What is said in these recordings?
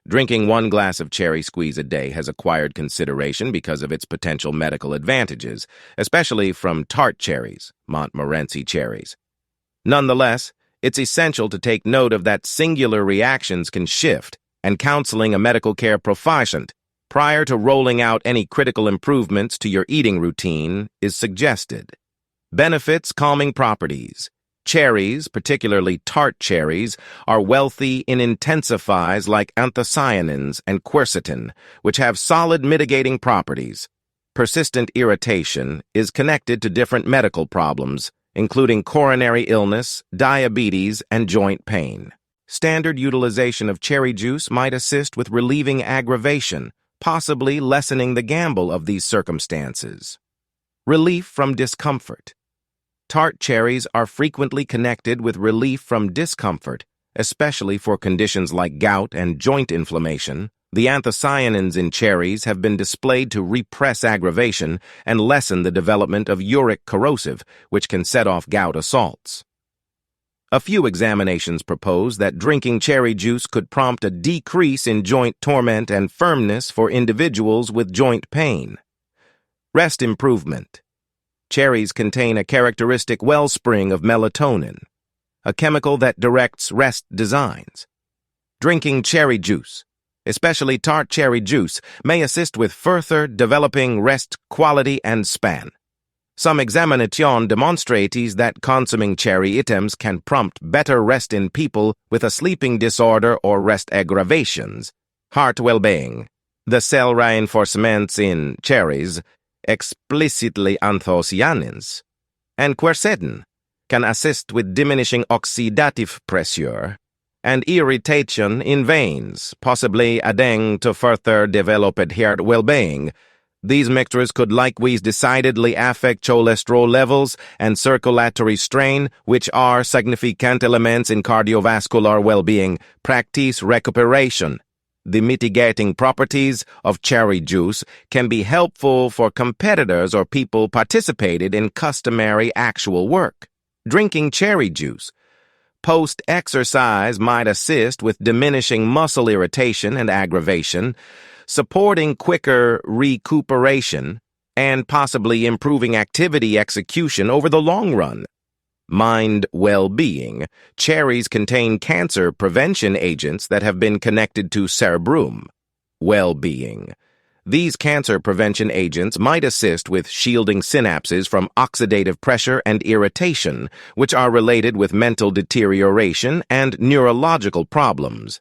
Drinking 1 glass of cherry squeeze a day has acquired consideration because of its potential medical advantages, especially from tart cherries, Montmorency cherries. Nonetheless, it's essential to take note of that singular reactions can shift, and counseling a medical care proficient prior to rolling out any critical improvements to your eating routine is suggested. Benefits: calming properties. Cherries, particularly tart cherries, are wealthy in intensifiers like anthocyanins and quercetin, which have solid mitigating properties. Persistent irritation is connected to different medical problems, including coronary illness, diabetes, and joint pain. Standard utilization of cherry juice might assist with relieving aggravation, possibly lessening the gamble of these circumstances. Relief from discomfort. Tart cherries are frequently connected with relief from discomfort, especially for conditions like gout and joint inflammation. The anthocyanins in cherries have been displayed to repress aggravation and lessen the development of uric corrosive, which can set off gout assaults. A few examinations propose that drinking cherry juice could prompt a decrease in joint torment and firmness for individuals with joint pain. Rest improvement. Cherries contain a characteristic wellspring of melatonin, a chemical that directs rest designs. Drinking cherry juice, especially tart cherry juice, may assist with further developing rest quality and span. Some examination demonstrates that consuming cherry items can prompt better rest in people with a sleeping disorder or rest aggravations. Heart well-being. The cell reinforcements in cherries, explicitly anthocyanins, and quercetin can assist with diminishing oxidative pressure and irritation in veins, possibly adding to further developed heart well-being. These mixtures could likewise decidedly affect cholesterol levels and circulatory strain, which are significant elements in cardiovascular well-being. Practice recuperation. The mitigating properties of cherry juice can be helpful for competitors or people participated in customary actual work. Drinking cherry juice post-exercise might assist with diminishing muscle irritation and aggravation, supporting quicker recuperation, and possibly improving activity execution over the long run. Mind well-being. Cherries contain cancer prevention agents that have been connected to cerebrum well-being. These cancer prevention agents might assist with shielding synapses from oxidative pressure and irritation, which are related with mental deterioration and neurological problems.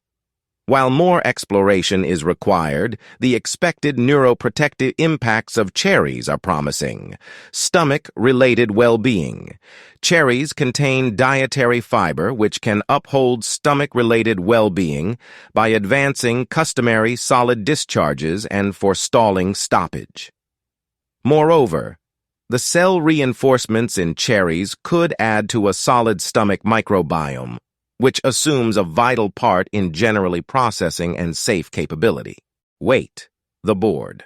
While more exploration is required, the expected neuroprotective impacts of cherries are promising. Stomach-related well-being. Cherries contain dietary fiber which can uphold stomach-related well-being by advancing customary solid discharges and forestalling stoppage. Moreover, the cell reinforcements in cherries could add to a solid stomach microbiome, which assumes a vital part in generally processing and safe capability. Weight, the board.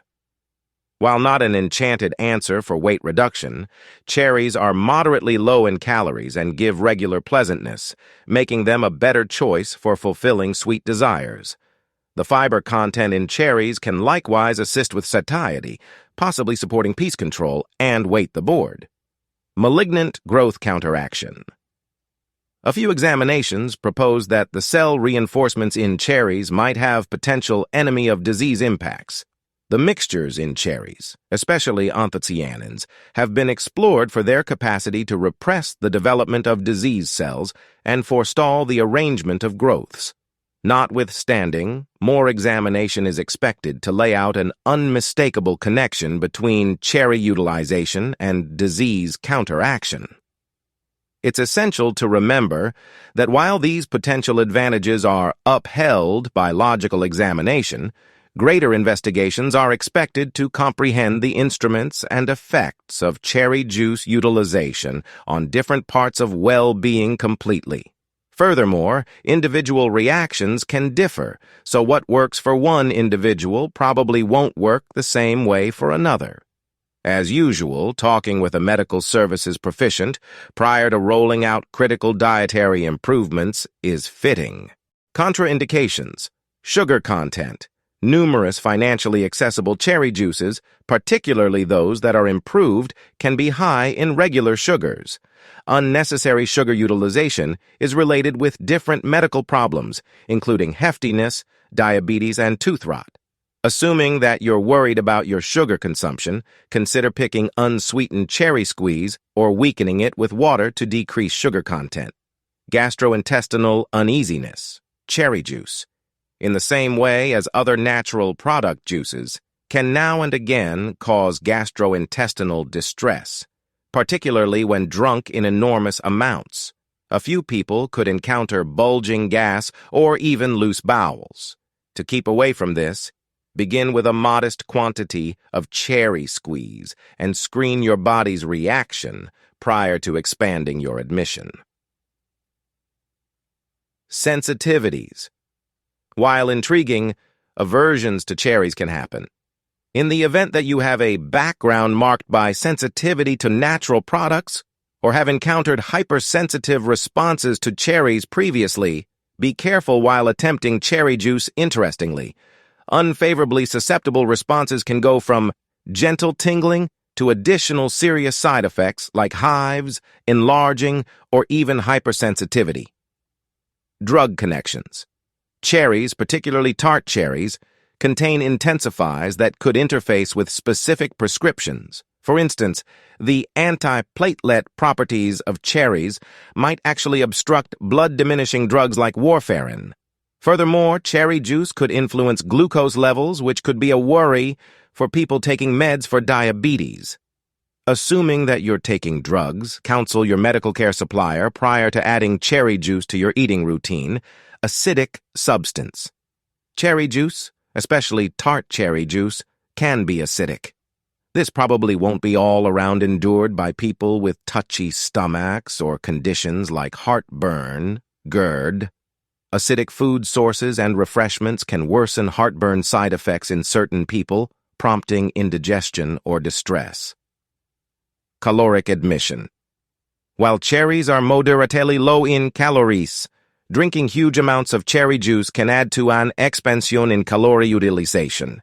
While not an enchanted answer for weight reduction, cherries are moderately low in calories and give regular pleasantness, making them a better choice for fulfilling sweet desires. The fiber content in cherries can likewise assist with satiety, possibly supporting peace control and weight the board. Malignant growth counteraction. A few examinations propose that the cell reinforcements in cherries might have potential enemy of disease impacts. The mixtures in cherries, especially anthocyanins, have been explored for their capacity to repress the development of disease cells and forestall the arrangement of growths. Notwithstanding, more examination is expected to lay out an unmistakable connection between cherry utilization and disease counteraction. It's essential to remember that while these potential advantages are upheld by logical examination, greater investigations are expected to comprehend the instruments and effects of cherry juice utilization on different parts of well-being completely. Furthermore, individual reactions can differ, so what works for one individual probably won't work the same way for another. As usual, talking with a medical services proficient prior to rolling out critical dietary improvements is fitting. Contraindications. Sugar content. Numerous financially accessible cherry juices, particularly those that are improved, can be high in regular sugars. Unnecessary sugar utilization is related with different medical problems, including heftiness, diabetes, and tooth rot. Assuming that you're worried about your sugar consumption, consider picking unsweetened cherry squeeze or weakening it with water to decrease sugar content. Gastrointestinal uneasiness. Cherry juice, in the same way as other natural product juices, can now and again cause gastrointestinal distress, particularly when drunk in enormous amounts. A few people could encounter bulging gas or even loose bowels. To keep away from this, begin with a modest quantity of cherry squeeze and screen your body's reaction prior to expanding your admission. Sensitivities. While intriguing, aversions to cherries can happen. In the event that you have a background marked by sensitivity to natural products or have encountered hypersensitive responses to cherries previously, be careful while attempting cherry juice. Interestingly, unfavorably susceptible responses can go from gentle tingling to additional serious side effects like hives, enlarging, or even hypersensitivity. Drug connections. Cherries, particularly tart cherries, contain intensifiers that could interface with specific prescriptions. For instance, the anti-platelet properties of cherries might actually obstruct blood-diminishing drugs like warfarin. Furthermore, cherry juice could influence glucose levels, which could be a worry for people taking meds for diabetes. Assuming that you're taking drugs, counsel your medical care supplier prior to adding cherry juice to your eating routine. Acidic substance. Cherry juice, especially tart cherry juice, can be acidic. This probably won't be all around endured by people with touchy stomachs or conditions like heartburn, GERD. Acidic food sources and refreshments can worsen heartburn side effects in certain people, prompting indigestion or distress. Caloric admission. While cherries are moderately low in calories, drinking huge amounts of cherry juice can add to an expansion in calorie utilization.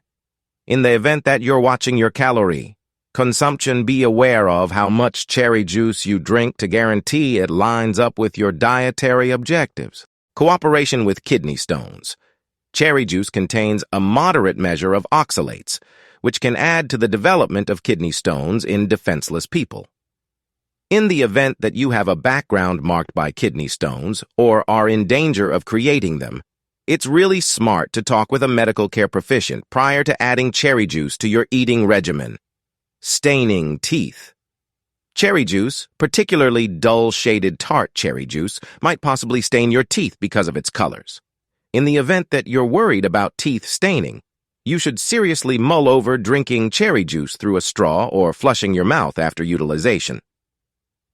In the event that you're watching your calorie consumption, be aware of how much cherry juice you drink to guarantee it lines up with your dietary objectives. Cooperation with kidney stones. Cherry juice contains a moderate measure of oxalates, which can add to the development of kidney stones in defenseless people. In the event that you have a background marked by kidney stones or are in danger of creating them, it's really smart to talk with a medical care proficient prior to adding cherry juice to your eating regimen. Staining teeth. Cherry juice, particularly dull-shaded tart cherry juice, might possibly stain your teeth because of its colors. In the event that you're worried about teeth staining, you should seriously mull over drinking cherry juice through a straw or flushing your mouth after utilization.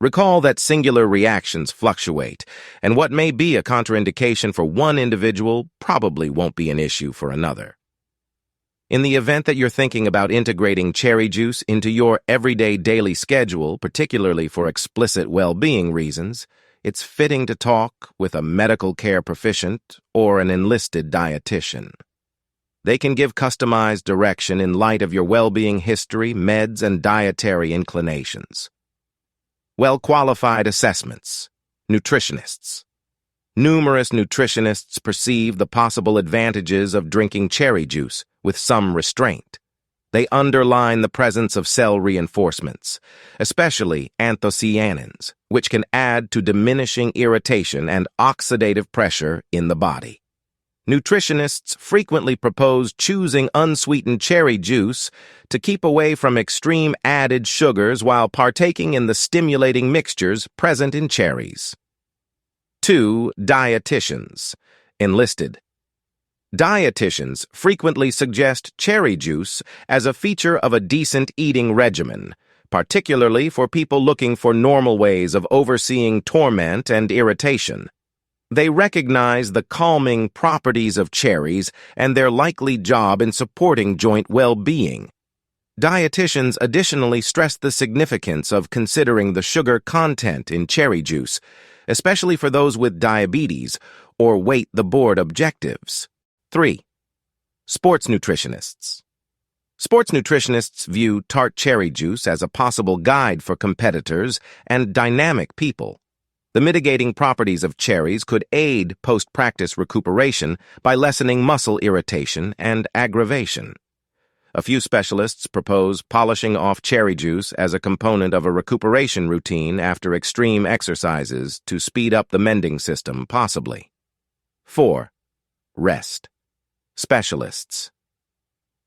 Recall that singular reactions fluctuate, and what may be a contraindication for one individual probably won't be an issue for another. In the event that you're thinking about integrating cherry juice into your everyday daily schedule, particularly for explicit well-being reasons, it's fitting to talk with a medical care proficient or an enlisted dietitian. They can give customized direction in light of your well-being history, meds, and dietary inclinations. Well-qualified assessments. Nutritionists. Numerous nutritionists perceive the possible advantages of drinking cherry juice with some restraint. They underline the presence of cell reinforcements, especially anthocyanins, which can add to diminishing irritation and oxidative pressure in the body. Nutritionists frequently propose choosing unsweetened cherry juice to keep away from extreme added sugars while partaking in the stimulating mixtures present in cherries. 2. Dietitians. Enlisted. Dietitians frequently suggest cherry juice as a feature of a decent eating regimen, particularly for people looking for normal ways of overseeing torment and irritation. They recognize the calming properties of cherries and their likely job in supporting joint well-being. Dietitians additionally stress the significance of considering the sugar content in cherry juice, especially for those with diabetes or weight-the-board objectives. 3. Sports nutritionists. Sports nutritionists view Tart Cherry Juice as a possible guide for competitors and dynamic people. The mitigating properties of cherries could aid post-practice recuperation by lessening muscle irritation and aggravation. A few specialists propose polishing off cherry juice as a component of a recuperation routine after extreme exercises to speed up the mending system, possibly. 4. Rest specialists.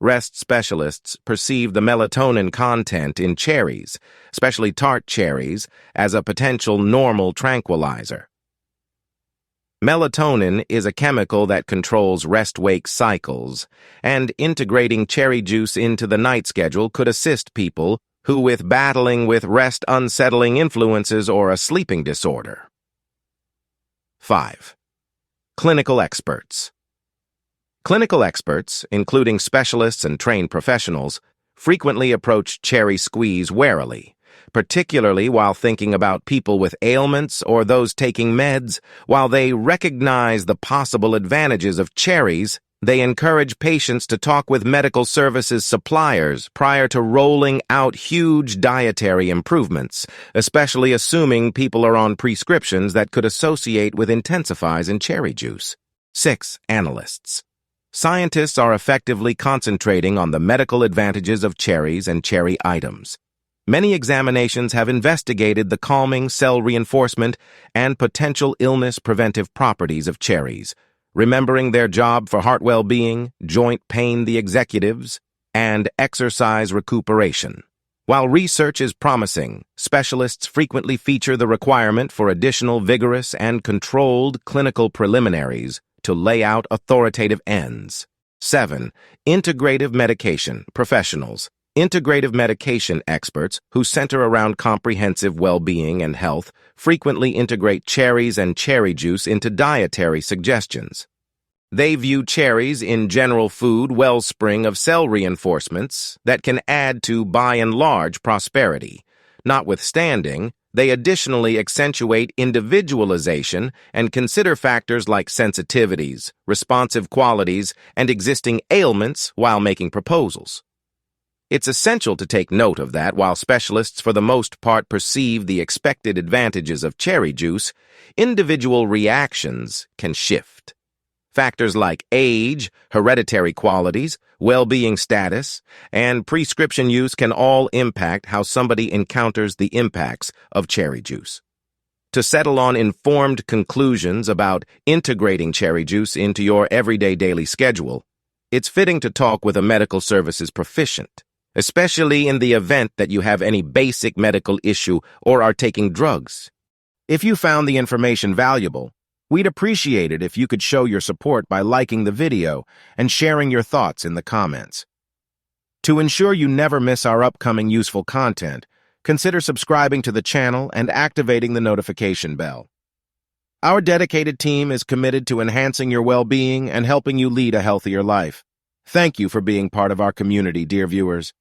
Rest specialists perceive the melatonin content in cherries, especially tart cherries, as a potential normal tranquilizer. Melatonin is a chemical that controls rest-wake cycles, and integrating cherry juice into the night schedule could assist people who with battling with rest-unsettling influences or a sleeping disorder. 5. Clinical experts. Clinical experts, including specialists and trained professionals, frequently approach cherry squeeze warily, particularly while thinking about people with ailments or those taking meds. While they recognize the possible advantages of cherries, they encourage patients to talk with medical services suppliers prior to rolling out huge dietary improvements, especially assuming people are on prescriptions that could associate with intensifies in cherry juice. 6. Analysts. Scientists are effectively concentrating on the medical advantages of cherries and cherry items. Many examinations have investigated the calming, cell reinforcement, and potential illness preventive properties of cherries, remembering their job for heart well-being, joint pain the executives, and exercise recuperation. While research is promising, specialists frequently feature the requirement for additional vigorous and controlled clinical preliminaries to lay out authoritative ends. 7. Integrative medication professionals. Integrative medication experts who center around comprehensive well-being and health frequently integrate cherries and cherry juice into dietary suggestions. They view cherries in general food wellspring of cell reinforcements that can add to by and large prosperity. Notwithstanding, they additionally accentuate individualization and consider factors like sensitivities, responsive qualities, and existing ailments while making proposals. It's essential to take note of that while specialists for the most part perceive the expected advantages of cherry juice, individual reactions can shift. Factors like age, hereditary qualities, well-being status, and prescription use can all impact how somebody encounters the impacts of cherry juice. To settle on informed conclusions about integrating cherry juice into your everyday daily schedule, it's fitting to talk with a medical services proficient, especially in the event that you have any basic medical issue or are taking drugs. If you found the information valuable, we'd appreciate it if you could show your support by liking the video and sharing your thoughts in the comments. To ensure you never miss our upcoming useful content, consider subscribing to the channel and activating the notification bell. Our dedicated team is committed to enhancing your well-being and helping you lead a healthier life. Thank you for being part of our community, dear viewers.